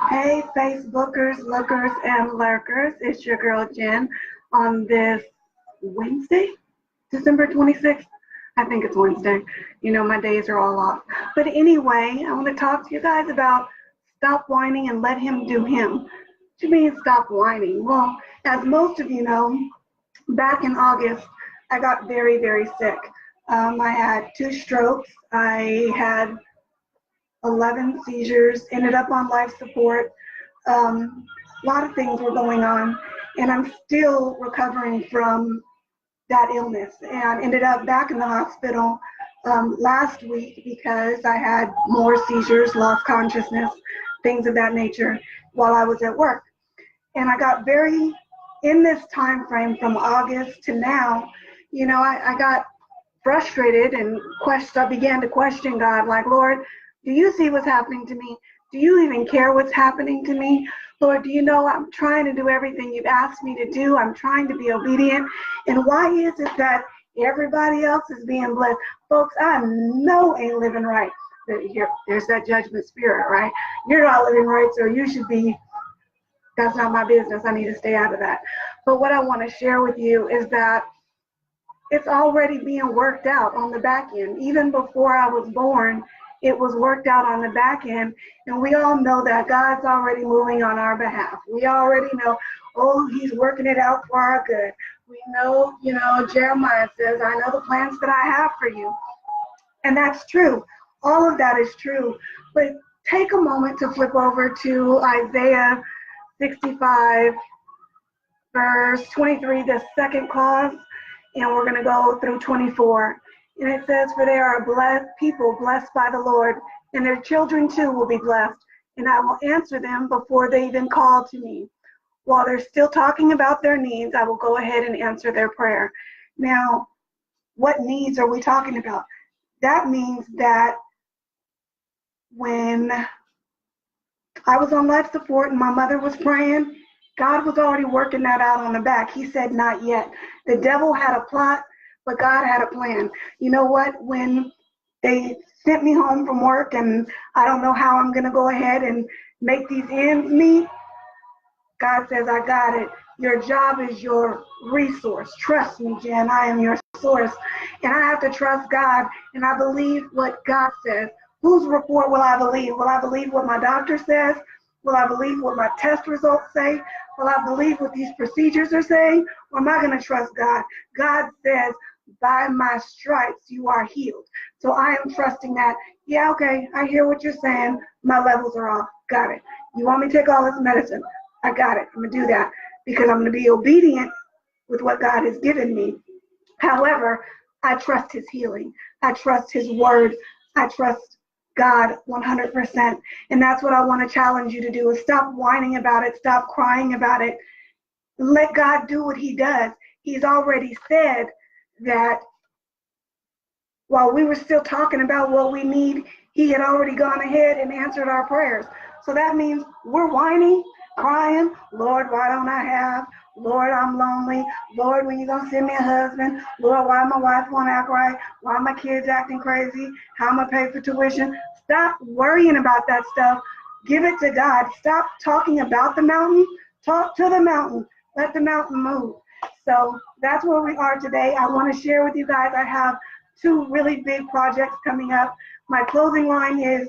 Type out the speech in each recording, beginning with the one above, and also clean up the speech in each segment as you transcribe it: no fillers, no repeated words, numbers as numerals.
Hey, Facebookers, lookers, and lurkers. It's your girl Jen on this Wednesday, December 26th. I think it's Wednesday. You know, my days are all off. But anyway, I want to talk to you guys about stop whining and let him do him. What do you mean stop whining? Well, as most of you know, back in August, I got very, very sick. I had 2 strokes. I had 11 seizures, ended up on life support. A lot of things were going on, and I'm still recovering from that illness. And ended up back in the hospital last week because I had more seizures, lost consciousness, things of that nature while I was at work. And I got very, in this time frame from August to now, I got frustrated and I began to question God, like, Lord, do you see what's happening to me? Do you even care what's happening to me? Lord, do you know I'm trying to do everything you've asked me to do? I'm trying to be obedient. And why is it that everybody else is being blessed? Folks, I know ain't living right. There's that judgment spirit, right? You're not living right, so you should be. That's not my business. I need to stay out of that. But what I want to share with you is that it's already being worked out on the back end. Even before I was born, it was worked out on the back end. And we all know that God's already moving on our behalf. We already know, oh, he's working it out for our good. We know, Jeremiah says, I know the plans that I have for you. And that's true. All of that is true. But take a moment to flip over to Isaiah 65, verse 23, the second clause, and we're going to go through 24. And it says, for they are a blessed people, blessed by the Lord, and their children too will be blessed. And I will answer them before they even call to me. While they're still talking about their needs, I will go ahead and answer their prayer. Now, what needs are we talking about? That means that when I was on life support and my mother was praying, God was already working that out on the back. He said, not yet. The devil had a plot, but God had a plan. You know what? When they sent me home from work and I don't know how I'm going to go ahead and make these ends meet, God says, I got it. Your job is your resource. Trust me, Jen, I am your source. And I have to trust God, and I believe what God says. Whose report will I believe? Will I believe what my doctor says? Will I believe what my test results say? Will I believe what these procedures are saying? Or am I going to trust God? God says, by my stripes, you are healed. So I am trusting that, yeah, okay, I hear what you're saying. My levels are off. Got it. You want me to take all this medicine? I got it. I'm going to do that because I'm going to be obedient with what God has given me. However, I trust his healing. I trust his word. I trust God 100%. And that's what I want to challenge you to do is stop whining about it. Stop crying about it. Let God do what he does. He's already said that while we were still talking about what we need, he had already gone ahead and answered our prayers. So that means we're whining, crying, Lord, why don't I have? Lord, I'm lonely. Lord, when you gonna send me a husband? Lord, why my wife won't act right? Why my kids acting crazy? How am I pay for tuition? Stop worrying about that stuff. Give it to God. Stop talking about the mountain. Talk to the mountain. Let the mountain move. So that's where we are today. I want to share with you guys, I have 2 really big projects coming up. My clothing line is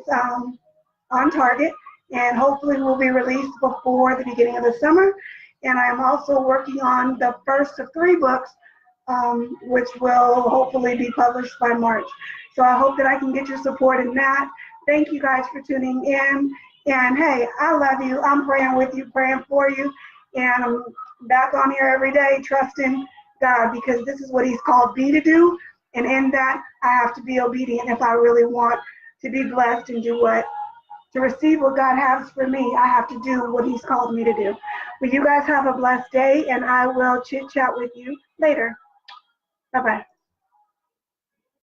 on target and hopefully will be released before the beginning of the summer. And I'm also working on the first of 3 books, which will hopefully be published by March. So I hope that I can get your support in that. Thank you guys for tuning in. And hey, I love you. I'm praying with you, praying for you. And I'm back on here every day, trusting God, because this is what he's called me to do. And in that, I have to be obedient if I really want to be blessed and to receive what God has for me. I have to do what he's called me to do. But you guys have a blessed day, and I will chit chat with you later. Bye-bye.